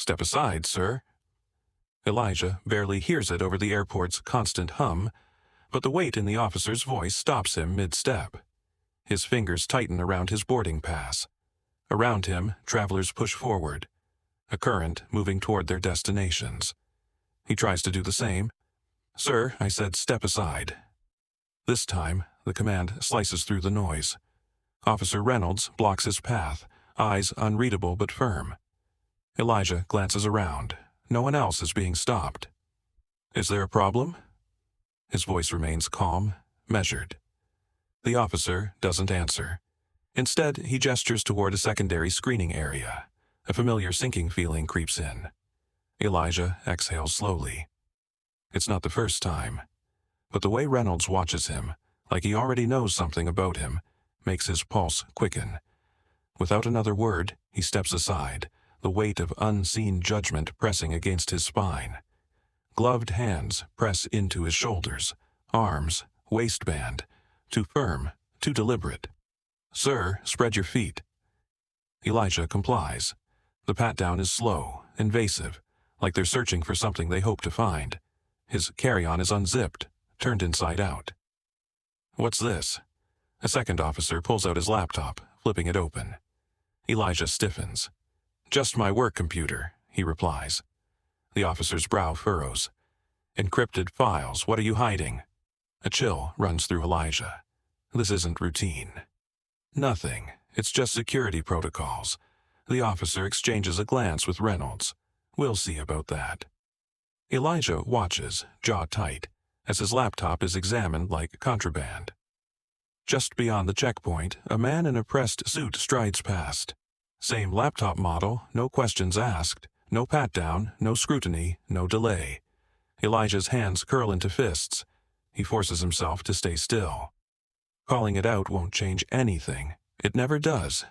"Step aside, sir." Elijah barely hears it over the airport's constant hum, but the weight in the officer's voice stops him mid-step. His fingers tighten around his boarding pass. Around him, travelers push forward, a current moving toward their destinations. He tries to do the same. "Sir," I said, "step aside." This time, the command slices through the noise. Officer Reynolds blocks his path, eyes unreadable but firm. Elijah glances around. No one else is being stopped. "Is there a problem?" His voice remains calm, measured. The officer doesn't answer. Instead, he gestures toward a secondary screening area. A familiar sinking feeling creeps in. Elijah exhales slowly. It's not the first time. But the way Reynolds watches him, like he already knows something about him, makes his pulse quicken. Without another word, he steps aside, the weight of unseen judgment pressing against his spine. Gloved hands press into his shoulders, arms, waistband, too firm, too deliberate. "Sir, spread your feet." Elijah complies. The pat-down is slow, invasive, like they're searching for something they hope to find. His carry-on is unzipped, turned inside out. "What's this?" A second officer pulls out his laptop, flipping it open. Elijah stiffens. "Just my work computer," he replies. The officer's brow furrows. "Encrypted files, what are you hiding?" A chill runs through Elijah. This isn't routine. "Nothing. It's just security protocols." The officer exchanges a glance with Reynolds. "We'll see about that." Elijah watches, jaw tight, as his laptop is examined like contraband. Just beyond the checkpoint, a man in a pressed suit strides past. Same laptop model, no questions asked, no pat-down, no scrutiny, no delay. Elijah's hands curl into fists. He forces himself to stay still. Calling it out won't change anything. It never does.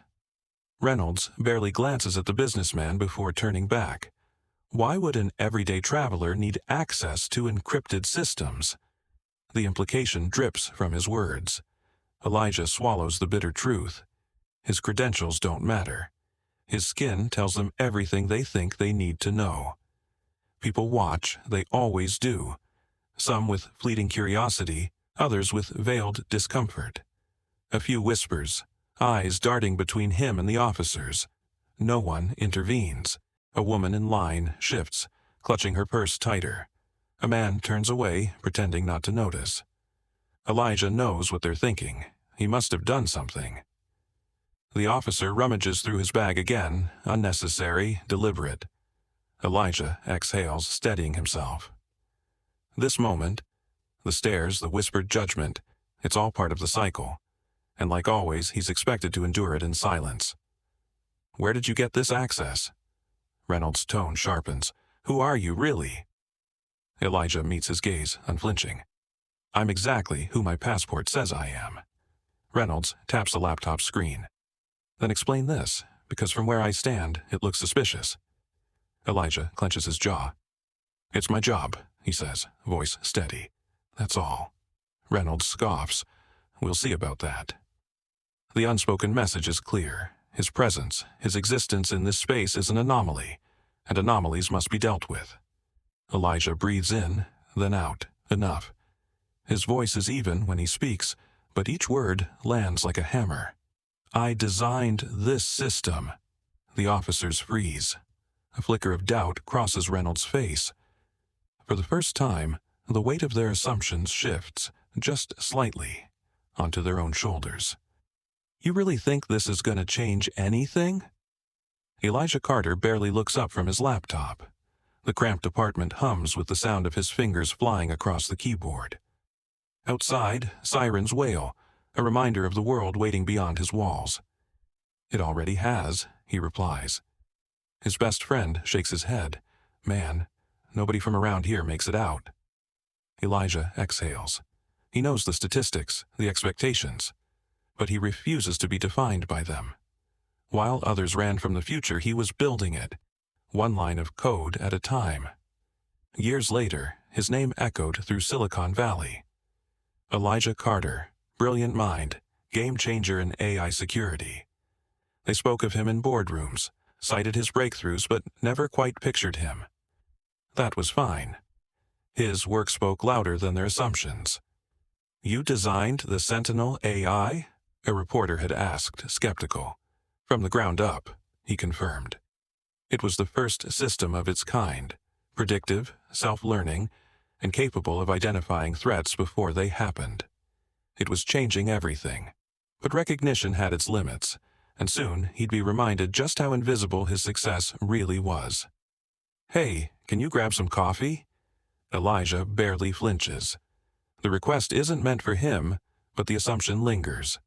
Reynolds barely glances at the businessman before turning back. Why would an everyday traveler need access to encrypted systems? The implication drips from his words. Elijah swallows the bitter truth. His credentials don't matter. His skin tells them everything they think they need to know. People watch, they always do. Some with fleeting curiosity, others with veiled discomfort. A few whispers, eyes darting between him and the officers. No one intervenes. A woman in line shifts, clutching her purse tighter. A man turns away, pretending not to notice. Elijah knows what they're thinking. He must have done something. The officer rummages through his bag again, unnecessary, deliberate. Elijah exhales, steadying himself. This moment, the stares, the whispered judgment, it's all part of the cycle. And like always, he's expected to endure it in silence. "Where did you get this access?" Reynolds' tone sharpens. "Who are you, really?" Elijah meets his gaze, unflinching. "I'm exactly who my passport says I am." Reynolds taps the laptop screen. "Then explain this, because from where I stand, it looks suspicious." Elijah clenches his jaw. "It's my job," he says, voice steady. "That's all." Reynolds scoffs. "We'll see about that." The unspoken message is clear. His presence, his existence in this space is an anomaly, and anomalies must be dealt with. Elijah breathes in, then out. Enough. His voice is even when he speaks, but each word lands like a hammer. "I designed this system." The officers freeze. A flicker of doubt crosses Reynolds' face. For the first time, the weight of their assumptions shifts, just slightly, onto their own shoulders. "You really think this is going to change anything?" Elijah Carter barely looks up from his laptop. The cramped apartment hums with the sound of his fingers flying across the keyboard. Outside, sirens wail, a reminder of the world waiting beyond his walls. "It already has," he replies. His best friend shakes his head. "Man, nobody from around here makes it out." Elijah exhales. He knows the statistics, the expectations, but he refuses to be defined by them. While others ran from the future, he was building it, one line of code at a time. Years later, his name echoed through Silicon Valley. Elijah Carter, brilliant mind, game changer in AI security. They spoke of him in boardrooms, cited his breakthroughs but never quite pictured him. That was fine. His work spoke louder than their assumptions. "You designed the Sentinel AI?" a reporter had asked, skeptical. "From the ground up," he confirmed. It was the first system of its kind, predictive, self-learning, and capable of identifying threats before they happened. It was changing everything. But recognition had its limits, and soon he'd be reminded just how invisible his success really was. "Hey, can you grab some coffee?" Elijah barely flinches. The request isn't meant for him, but the assumption lingers.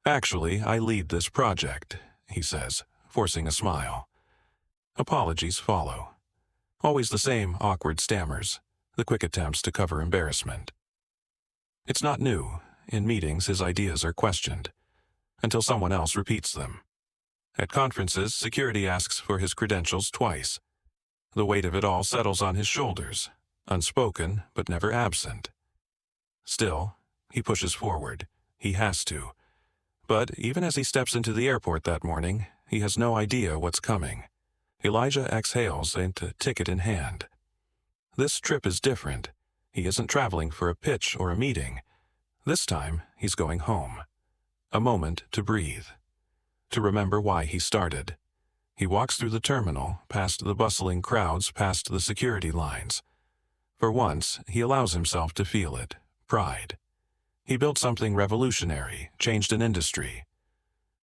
"Actually, I lead this project," he says, forcing a smile. Apologies follow. Always the same awkward stammers, the quick attempts to cover embarrassment. It's not new. In meetings, his ideas are questioned, until someone else repeats them. At conferences, security asks for his credentials twice. The weight of it all settles on his shoulders, unspoken but never absent. Still, he pushes forward. He has to. But even as he steps into the airport that morning, he has no idea what's coming. Elijah exhales, a ticket in hand. This trip is different. He isn't traveling for a pitch or a meeting. This time, he's going home. A moment to breathe. To remember why he started. He walks through the terminal, past the bustling crowds, past the security lines. For once, he allows himself to feel it. Pride. He built something revolutionary, changed an industry.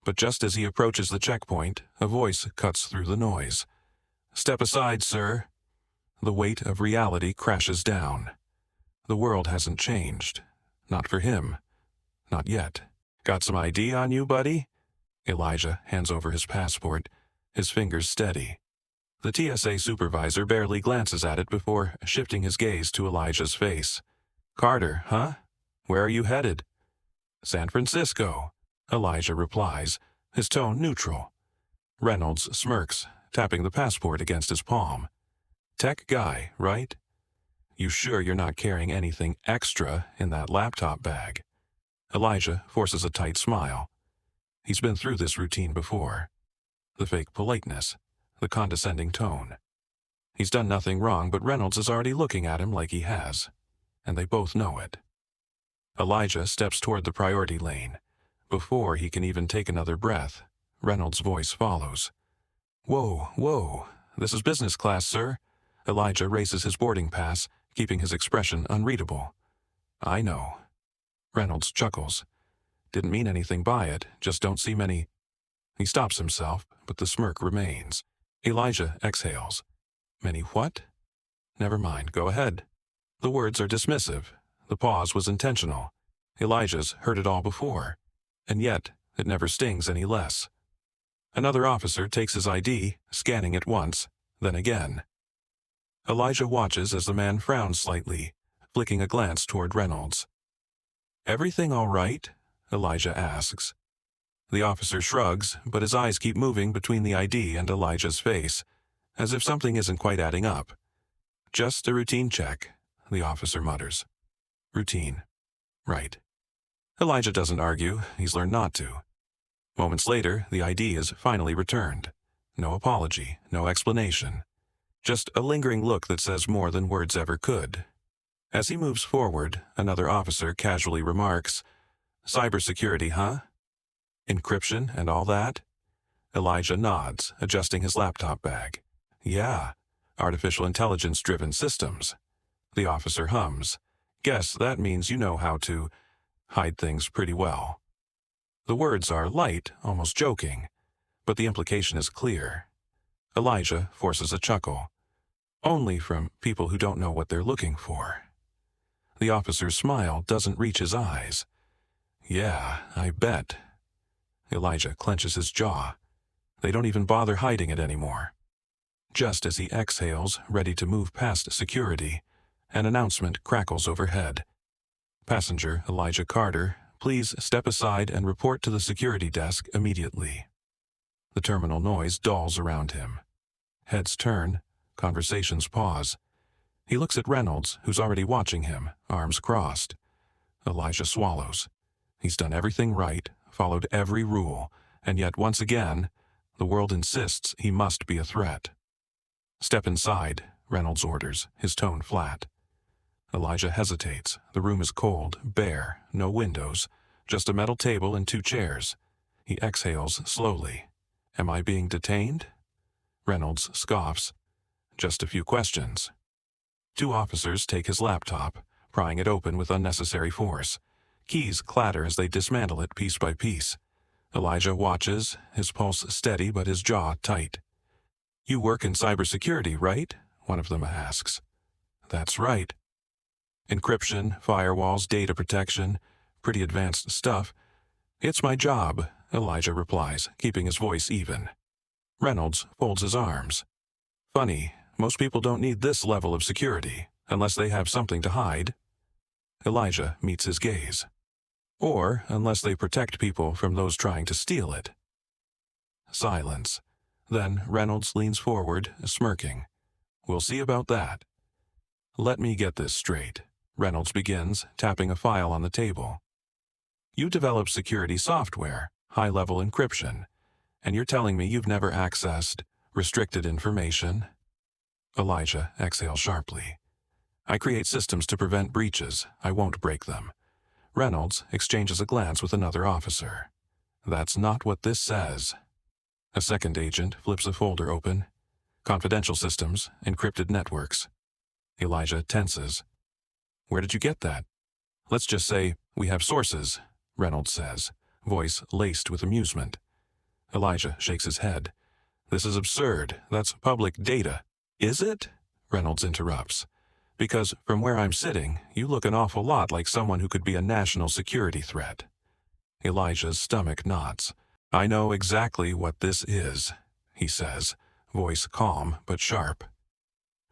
But just as he approaches the checkpoint, a voice cuts through the noise. "Step aside, sir." The weight of reality crashes down. The world hasn't changed. Not for him. Not yet. "Got some ID on you, buddy?" Elijah hands over his passport, his fingers steady. The TSA supervisor barely glances at it before shifting his gaze to Elijah's face. "Carter, huh? Where are you headed?" "San Francisco," Elijah replies, his tone neutral. Reynolds smirks, tapping the passport against his palm. "Tech guy, right? You sure you're not carrying anything extra in that laptop bag?" Elijah forces a tight smile. He's been through this routine before. The fake politeness, the condescending tone. He's done nothing wrong, but Reynolds is already looking at him like he has. And they both know it. Elijah steps toward the priority lane. Before he can even take another breath, Reynolds' voice follows. "Whoa, whoa, this is business class, sir." Elijah raises his boarding pass, keeping his expression unreadable. "I know." Reynolds chuckles. "Didn't mean anything by it, just don't see many." He stops himself, but the smirk remains. Elijah exhales. "Many what?" "Never mind, go ahead." The words are dismissive. The pause was intentional. Elijah's heard it all before. And yet, it never stings any less. Another officer takes his ID, scanning it once, then again. Elijah watches as the man frowns slightly, flicking a glance toward Reynolds. "Everything all right?" Elijah asks. The officer shrugs, but his eyes keep moving between the ID and Elijah's face, as if something isn't quite adding up. "Just a routine check," the officer mutters. Routine. Right. Elijah doesn't argue. He's learned not to. Moments later, the ID is finally returned. No apology, no explanation. Just a lingering look that says more than words ever could. As he moves forward, another officer casually remarks, "Cybersecurity, huh? Encryption and all that?" Elijah nods, adjusting his laptop bag. "Yeah, artificial intelligence-driven systems." The officer hums. "Guess that means you know how to hide things pretty well." The words are light, almost joking, but the implication is clear. Elijah forces a chuckle. Only from people who don't know what they're looking for. The officer's smile doesn't reach his eyes. "Yeah, I bet." Elijah clenches his jaw. They don't even bother hiding it anymore. Just as he exhales, ready to move past security, an announcement crackles overhead. "Passenger Elijah Carter, please step aside and report to the security desk immediately." The terminal noise dulls around him. Heads turn, conversations pause. He looks at Reynolds, who's already watching him, arms crossed. Elijah swallows. He's done everything right, followed every rule, and yet once again, The world insists he must be a threat. "Step inside," Reynolds orders, his tone flat. Elijah hesitates. The room is cold, bare, no windows, just a metal table and 2 chairs. He exhales slowly. "Am I being detained?" Reynolds scoffs. "Just a few questions." 2 officers take his laptop, prying it open with unnecessary force. Keys clatter as they dismantle it piece by piece. Elijah watches, his pulse steady but his jaw tight. "You work in cybersecurity, right?" one of them asks. "That's right." "Encryption, firewalls, data protection, pretty advanced stuff." "It's my job," Elijah replies, keeping his voice even. Reynolds folds his arms. "Funny, most people don't need this level of security, unless they have something to hide." Elijah meets his gaze. "Or unless they protect people from those trying to steal it." Silence. Then Reynolds leans forward, smirking. "We'll see about that." "Let me get this straight," Reynolds begins, tapping a file on the table. "You develop security software, high-level encryption, and you're telling me you've never accessed restricted information?" Elijah exhales sharply. "I create systems to prevent breaches. I won't break them." Reynolds exchanges a glance with another officer. "That's not what this says." A second agent flips a folder open. "Confidential systems, encrypted networks." Elijah tenses. "Where did you get that?" "Let's just say we have sources," Reynolds says, voice laced with amusement. Elijah shakes his head. "This is absurd. That's public data." "Is it?" Reynolds interrupts. "Because from where I'm sitting, you look an awful lot like someone who could be a national security threat." Elijah's stomach knots. "I know exactly what this is," he says, voice calm but sharp.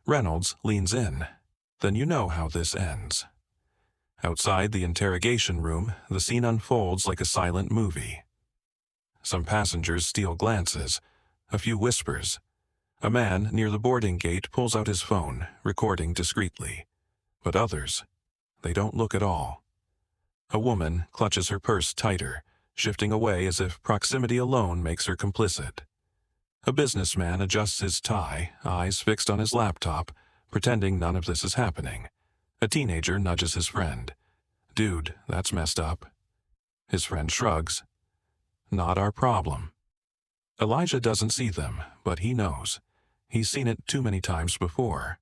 Reynolds leans in. "Then you know how this ends." Outside the interrogation room, the scene unfolds like a silent movie. Some passengers steal glances, a few whispers. A man near the boarding gate pulls out his phone, recording discreetly. But others, they don't look at all. A woman clutches her purse tighter, shifting away as if proximity alone makes her complicit. A businessman adjusts his tie, eyes fixed on his laptop, pretending none of this is happening. A teenager nudges his friend. "Dude, that's messed up." His friend shrugs. "Not our problem." Elijah doesn't see them, but he knows. He's seen it too many times before.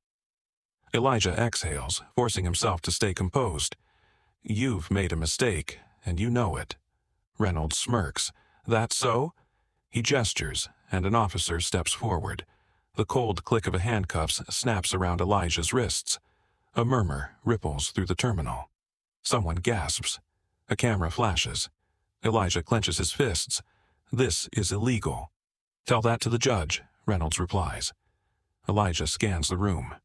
Elijah exhales, forcing himself to stay composed. "You've made a mistake, and you know it." Reynolds smirks. "That so?" He gestures, and an officer steps forward. The cold click of a handcuffs snaps around Elijah's wrists. A murmur ripples through the terminal. Someone gasps. A camera flashes. Elijah clenches his fists. "This is illegal." "Tell that to the judge," Reynolds replies. Elijah scans the room.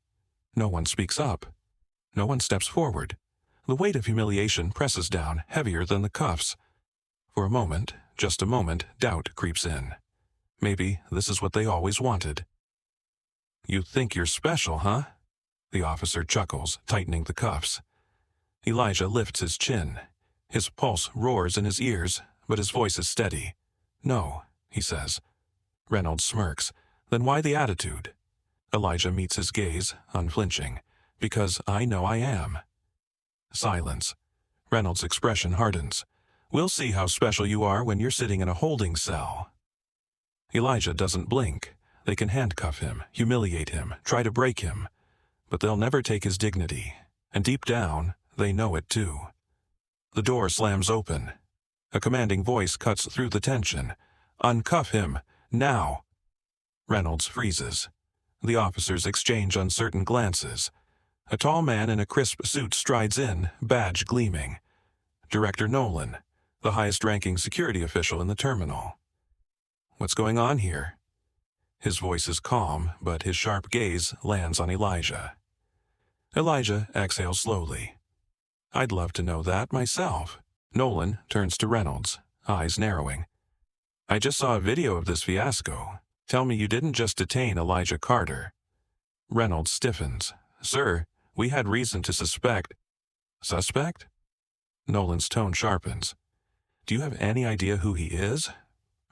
No one speaks up. No one steps forward. The weight of humiliation presses down, heavier than the cuffs. For a moment, just a moment, doubt creeps in. Maybe this is what they always wanted. "You think you're special, huh?" The officer chuckles, tightening the cuffs. Elijah lifts his chin. His pulse roars in his ears, but his voice is steady. "No," he says. Reynolds smirks. "Then why the attitude?" Elijah meets his gaze, unflinching. "Because I know I am." Silence. Reynolds' expression hardens. "We'll see how special you are when you're sitting in a holding cell." Elijah doesn't blink. They can handcuff him, humiliate him, try to break him. But they'll never take his dignity. And deep down, they know it too. The door slams open. A commanding voice cuts through the tension. "Uncuff him! Now!" Reynolds freezes. The officers exchange uncertain glances. A tall man in a crisp suit strides in, badge gleaming. Director Nolan, the highest-ranking security official in the terminal. "What's going on here?" His voice is calm, but his sharp gaze lands on Elijah. Elijah exhales slowly. "I'd love to know that myself." Nolan turns to Reynolds, eyes narrowing. "I just saw a video of this fiasco. Tell me you didn't just detain Elijah Carter." Reynolds stiffens. "Sir, we had reason to suspect." "Suspect?" Nolan's tone sharpens. "Do you have any idea who he is?"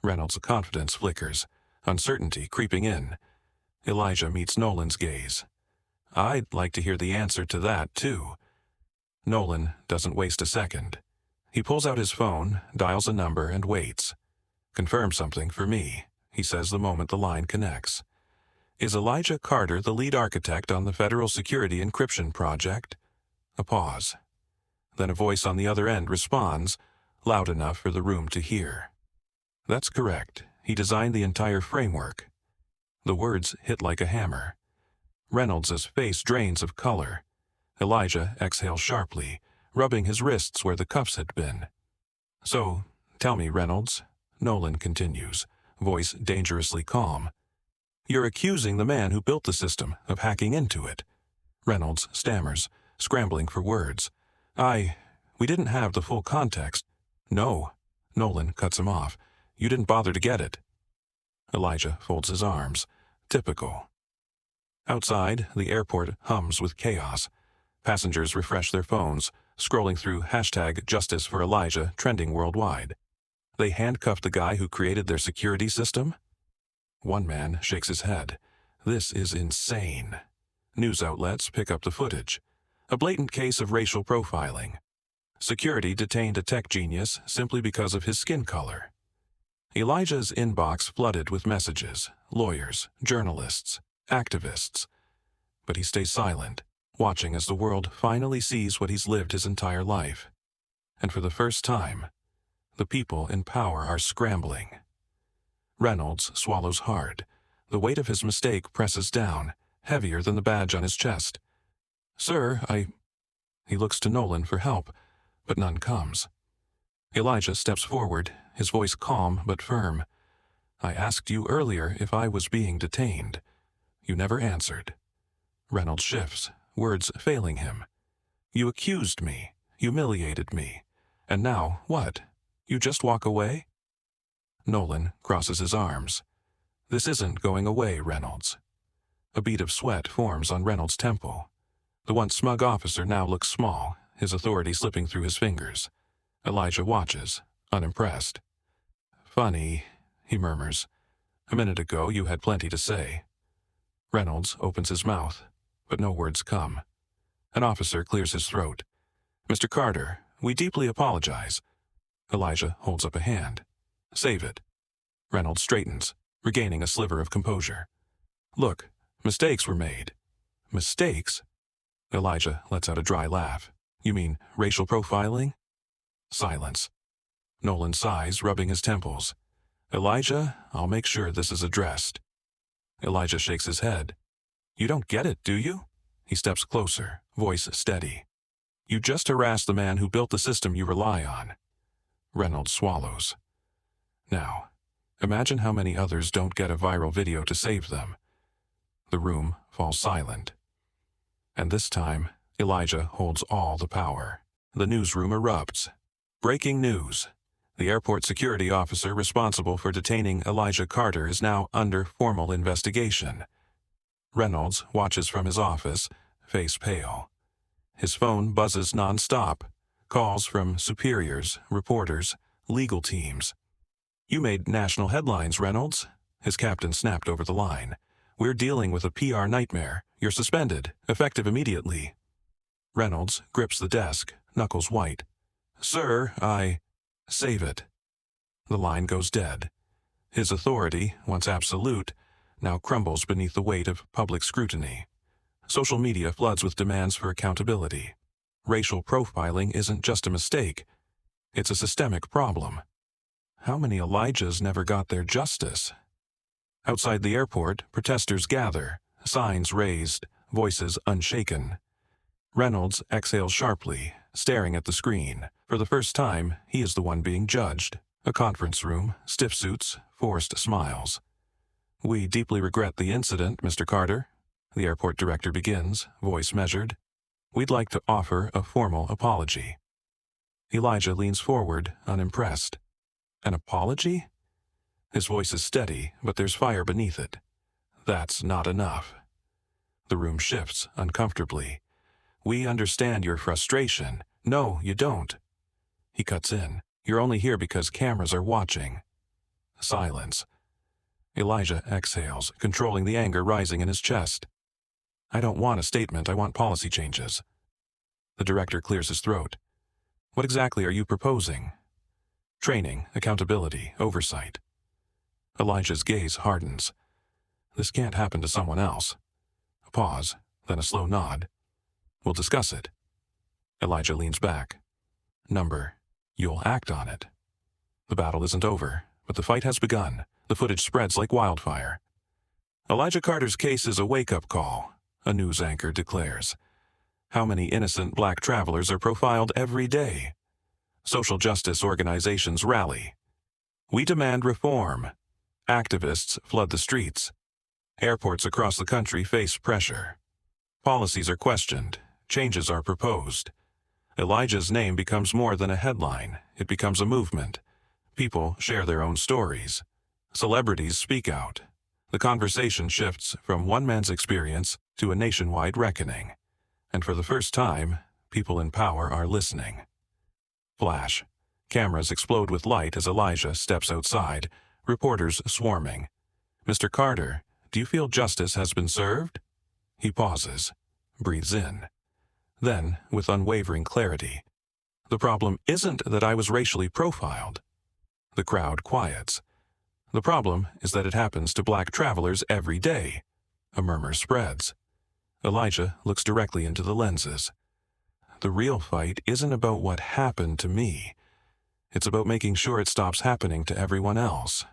Reynolds' confidence flickers. uncertainty creeping in. Elijah meets Nolan's gaze. I'd like to hear the answer to that, too. Nolan doesn't waste a second. He pulls out his phone, dials a number, and waits. Confirm something for me, he says the moment the line connects. Is Elijah Carter the lead architect on the federal security encryption project? A pause. Then a voice on the other end responds, loud enough for the room to hear. That's correct. He designed the entire framework. The words hit like a hammer. Reynolds' face drains of color. Elijah exhales sharply, rubbing his wrists where the cuffs had been. So, tell me, Reynolds, Nolan continues, voice dangerously calm. You're accusing the man who built the system of hacking into it. Reynolds stammers, scrambling for words. We didn't have the full context. No, Nolan cuts him off. You didn't bother to get it. Elijah folds his arms. Typical. Outside, the airport hums with chaos. Passengers refresh their phones, scrolling through #Justice for Elijah trending worldwide. They handcuffed the guy who created their security system? One man shakes his head. This is insane. News outlets pick up the footage. A blatant case of racial profiling. Security detained a tech genius simply because of his skin color. Elijah's inbox flooded with messages, lawyers, journalists, activists. But he stays silent, watching as the world finally sees what he's lived his entire life. And for the first time, the people in power are scrambling. Reynolds swallows hard. The weight of his mistake presses down, heavier than the badge on his chest. Sir, He looks to Nolan for help, but none comes. Elijah steps forward, his voice calm but firm. I asked you earlier if I was being detained. You never answered. Reynolds shifts, words failing him. You accused me, humiliated me. And now, what? You just walk away? Nolan crosses his arms. This isn't going away, Reynolds. A bead of sweat forms on Reynolds' temple. The once smug officer now looks small, his authority slipping through his fingers. Elijah watches, unimpressed. Funny, he murmurs. A minute ago you had plenty to say. Reynolds opens his mouth, but no words come. An officer clears his throat. Mr. Carter, we deeply apologize. Elijah holds up a hand. Save it. Reynolds straightens, regaining a sliver of composure. Look, mistakes were made. Mistakes? Elijah lets out a dry laugh. You mean racial profiling? Silence. Nolan sighs, rubbing his temples. Elijah, I'll make sure this is addressed. Elijah shakes his head. You don't get it, do you? He steps closer, voice steady. You just harassed the man who built the system you rely on. Reynolds swallows. Now, imagine how many others don't get a viral video to save them. The room falls silent. And this time, Elijah holds all the power. The newsroom erupts. Breaking news. The airport security officer responsible for detaining Elijah Carter is now under formal investigation. Reynolds watches from his office, face pale. His phone buzzes nonstop. Calls from superiors, reporters, legal teams. You made national headlines, Reynolds. His captain snapped over the line. We're dealing with a PR nightmare. You're suspended, effective immediately. Reynolds grips the desk, knuckles white. Sir, Save it. The line goes dead. His authority, once absolute, now crumbles beneath the weight of public scrutiny. Social media floods with demands for accountability. Racial profiling isn't just a mistake. It's a systemic problem. How many Elijahs never got their justice? Outside the airport, protesters gather, signs raised, voices unshaken. Reynolds exhales sharply, staring at the screen. For the first time, he is the one being judged. A conference room, stiff suits, forced smiles. We deeply regret the incident, Mr. Carter. The airport director begins, voice measured. We'd like to offer a formal apology. Elijah leans forward, unimpressed. An apology? His voice is steady, but there's fire beneath it. That's not enough. The room shifts uncomfortably. We understand your frustration. No, you don't. He cuts in. You're only here because cameras are watching. Silence. Elijah exhales, controlling the anger rising in his chest. I don't want a statement, I want policy changes. The director clears his throat. What exactly are you proposing? Training, accountability, oversight. Elijah's gaze hardens. This can't happen to someone else. A pause, then a slow nod. We'll discuss it. Elijah leans back. Number, you'll act on it. The battle isn't over, but the fight has begun. The footage spreads like wildfire. Elijah Carter's case is a wake-up call, a news anchor declares. How many innocent black travelers are profiled every day? Social justice organizations rally. We demand reform. Activists flood the streets. Airports across the country face pressure. Policies are questioned. Changes are proposed. Elijah's name becomes more than a headline. It becomes a movement. People share their own stories. Celebrities speak out. The conversation shifts from one man's experience to a nationwide reckoning. And for the first time, people in power are listening. Flash. Cameras explode with light as Elijah steps outside, reporters swarming. Mr. Carter, do you feel justice has been served? He pauses, breathes in. Then, with unwavering clarity, the problem isn't that I was racially profiled. The crowd quiets. The problem is that it happens to black travelers every day. A murmur spreads. Elijah looks directly into the lenses. The real fight isn't about what happened to me. It's about making sure it stops happening to everyone else.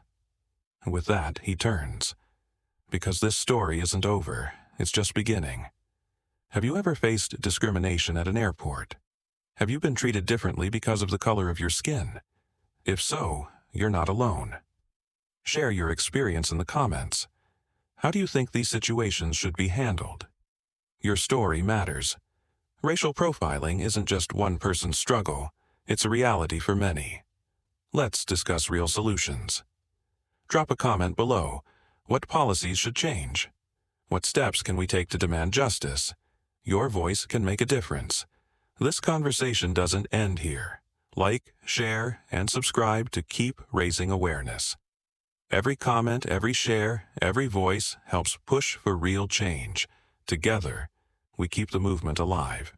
With that, he turns. Because this story isn't over, it's just beginning. Have you ever faced discrimination at an airport? Have you been treated differently because of the color of your skin? If so, you're not alone. Share your experience in the comments. How do you think these situations should be handled? Your story matters. Racial profiling isn't just one person's struggle, it's a reality for many. Let's discuss real solutions. Drop a comment below. What policies should change? What steps can we take to demand justice? Your voice can make a difference. This conversation doesn't end here. Like, share, and subscribe to keep raising awareness. Every comment, every share, every voice helps push for real change. Together, we keep the movement alive.